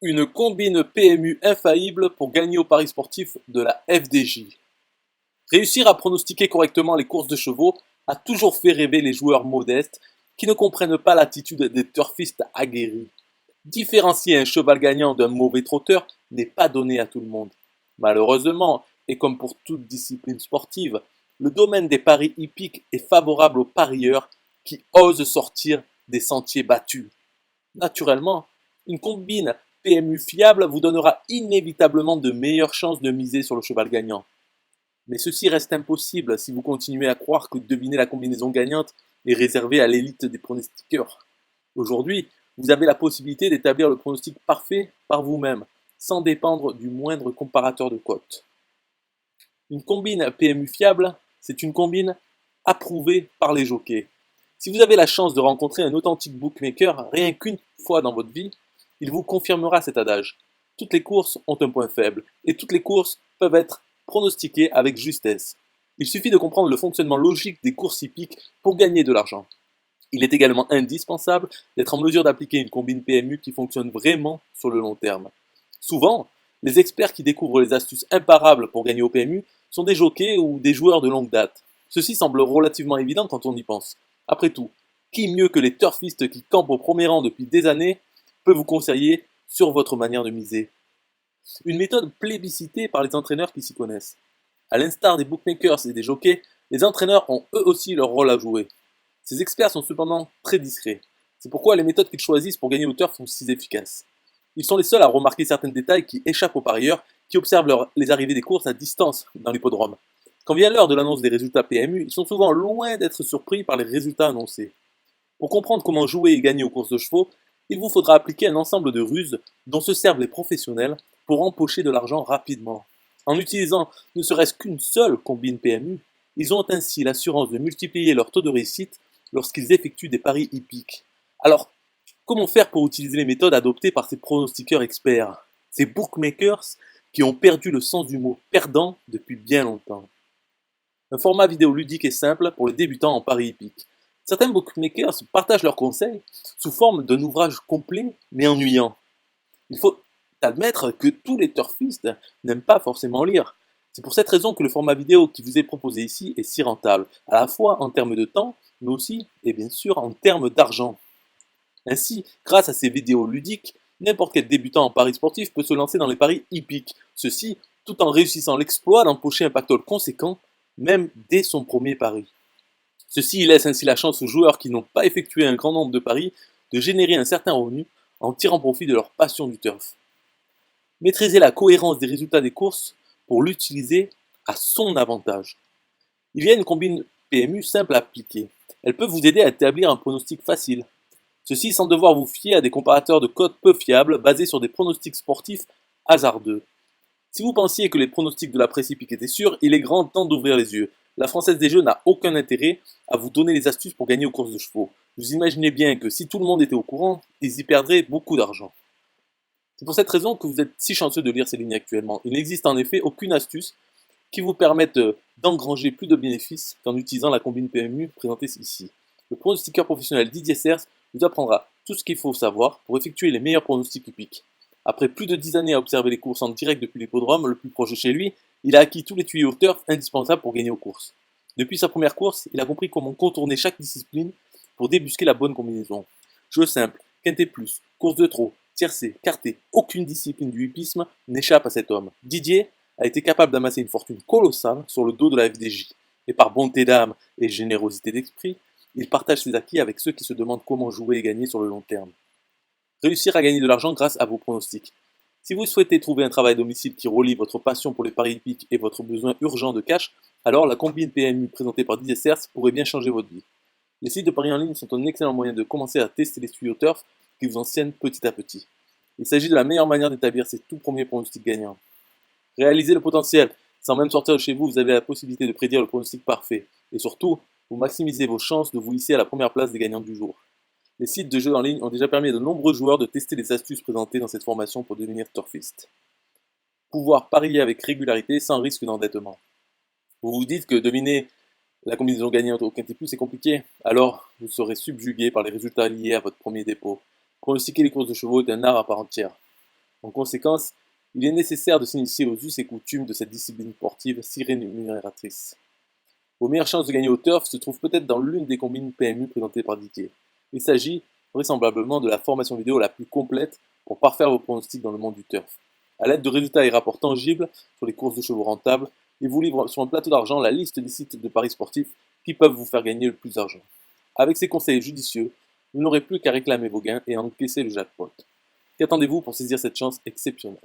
Une combine PMU infaillible pour gagner au paris sportif de la FDJ. Réussir à pronostiquer correctement les courses de chevaux a toujours fait rêver les joueurs modestes qui ne comprennent pas l'attitude des turfistes aguerris. Différencier un cheval gagnant d'un mauvais trotteur n'est pas donné à tout le monde. Malheureusement, et comme pour toute discipline sportive, le domaine des paris hippiques est favorable aux parieurs qui osent sortir des sentiers battus. Naturellement, une combine PMU fiable vous donnera inévitablement de meilleures chances de miser sur le cheval gagnant. Mais ceci reste impossible si vous continuez à croire que deviner la combinaison gagnante est réservé à l'élite des pronostiqueurs. Aujourd'hui, vous avez la possibilité d'établir le pronostic parfait par vous-même, sans dépendre du moindre comparateur de cotes. Une combine PMU fiable, c'est une combine approuvée par les jockeys. Si vous avez la chance de rencontrer un authentique bookmaker rien qu'une fois dans votre vie, il vous confirmera cet adage. Toutes les courses ont un point faible, et toutes les courses peuvent être pronostiquées avec justesse. Il suffit de comprendre le fonctionnement logique des courses hippiques pour gagner de l'argent. Il est également indispensable d'être en mesure d'appliquer une combine PMU qui fonctionne vraiment sur le long terme. Souvent, les experts qui découvrent les astuces imparables pour gagner au PMU sont des jockeys ou des joueurs de longue date. Ceci semble relativement évident quand on y pense. Après tout, qui mieux que les turfistes qui campent au premier rang depuis des années peut vous conseiller sur votre manière de miser? Une méthode plébiscitée par les entraîneurs qui s'y connaissent. À l'instar des bookmakers et des jockeys, les entraîneurs ont eux aussi leur rôle à jouer. Ces experts sont cependant très discrets. C'est pourquoi les méthodes qu'ils choisissent pour gagner au turf sont si efficaces. Ils sont les seuls à remarquer certains détails qui échappent aux parieurs qui observent les arrivées des courses à distance dans l'hippodrome. Quand vient l'heure de l'annonce des résultats PMU, ils sont souvent loin d'être surpris par les résultats annoncés. Pour comprendre comment jouer et gagner aux courses de chevaux, il vous faudra appliquer un ensemble de ruses dont se servent les professionnels pour empocher de l'argent rapidement. En utilisant ne serait-ce qu'une seule combine PMU, ils ont ainsi l'assurance de multiplier leur taux de réussite lorsqu'ils effectuent des paris hippiques. Alors, comment faire pour utiliser les méthodes adoptées par ces pronostiqueurs experts, ces bookmakers qui ont perdu le sens du mot perdant depuis bien longtemps? Un format vidéo ludique et simple pour les débutants en paris hippique. Certains bookmakers partagent leurs conseils sous forme d'un ouvrage complet mais ennuyant. Il faut admettre que tous les turfistes n'aiment pas forcément lire. C'est pour cette raison que le format vidéo qui vous est proposé ici est si rentable, à la fois en termes de temps, mais aussi, et bien sûr, en termes d'argent. Ainsi, grâce à ces vidéos ludiques, n'importe quel débutant en paris sportif peut se lancer dans les paris hippiques, ceci tout en réussissant l'exploit d'empocher un pactole conséquent, même dès son premier pari. Ceci laisse ainsi la chance aux joueurs qui n'ont pas effectué un grand nombre de paris de générer un certain revenu en tirant profit de leur passion du turf. Maîtriser la cohérence des résultats des courses pour l'utiliser à son avantage. Il y a une combine PMU simple à appliquer. Elle peut vous aider à établir un pronostic facile. Ceci sans devoir vous fier à des comparateurs de cotes peu fiables basés sur des pronostics sportifs hasardeux. Si vous pensiez que les pronostics de la presse hippique étaient sûrs, il est grand temps d'ouvrir les yeux. La Française des Jeux n'a aucun intérêt à vous donner les astuces pour gagner aux courses de chevaux. Vous imaginez bien que si tout le monde était au courant, ils y perdraient beaucoup d'argent. C'est pour cette raison que vous êtes si chanceux de lire ces lignes actuellement. Il n'existe en effet aucune astuce qui vous permette d'engranger plus de bénéfices qu'en utilisant la combine PMU présentée ici. Le pronostiqueur professionnel Didier Serres vous apprendra tout ce qu'il faut savoir pour effectuer les meilleurs pronostics hippiques. Après plus de 10 années à observer les courses en direct depuis l'hippodrome le plus proche de chez lui, il a acquis tous les tuyaux turf indispensables pour gagner aux courses. Depuis sa première course, il a compris comment contourner chaque discipline pour débusquer la bonne combinaison. Jeu simple, quintet plus, course de trot, tiercé, quarté, aucune discipline du hippisme n'échappe à cet homme. Didier a été capable d'amasser une fortune colossale sur le dos de la FDJ. Et par bonté d'âme et générosité d'esprit, il partage ses acquis avec ceux qui se demandent comment jouer et gagner sur le long terme. Réussir à gagner de l'argent grâce à vos pronostics. Si vous souhaitez trouver un travail à domicile qui relie votre passion pour les paris hippiques et votre besoin urgent de cash, alors la combine PMU présentée par Didier Serres pourrait bien changer votre vie. Les sites de paris en ligne sont un excellent moyen de commencer à tester les studios turf qui vous enseignent petit à petit. Il s'agit de la meilleure manière d'établir ses tout premiers pronostics gagnants. Réalisez le potentiel. Sans même sortir de chez vous, vous avez la possibilité de prédire le pronostic parfait. Et surtout, vous maximisez vos chances de vous hisser à la première place des gagnants du jour. Les sites de jeux en ligne ont déjà permis à de nombreux joueurs de tester les astuces présentées dans cette formation pour devenir turfiste. Pouvoir parier avec régularité sans risque d'endettement. Vous vous dites que deviner la combinaison gagnante au quintet plus est compliqué, alors vous serez subjugué par les résultats liés à votre premier dépôt. Pronostiquer les courses de chevaux est un art à part entière. En conséquence, il est nécessaire de s'initier aux us et coutumes de cette discipline sportive si rémunératrice. Vos meilleures chances de gagner au turf se trouvent peut-être dans l'une des combines PMU présentées par Didier. Il s'agit vraisemblablement de la formation vidéo la plus complète pour parfaire vos pronostics dans le monde du turf. À l'aide de résultats et rapports tangibles sur les courses de chevaux rentables, il vous livre sur un plateau d'argent la liste des sites de paris sportifs qui peuvent vous faire gagner le plus d'argent. Avec ces conseils judicieux, vous n'aurez plus qu'à réclamer vos gains et à encaisser le jackpot. Qu'attendez-vous pour saisir cette chance exceptionnelle?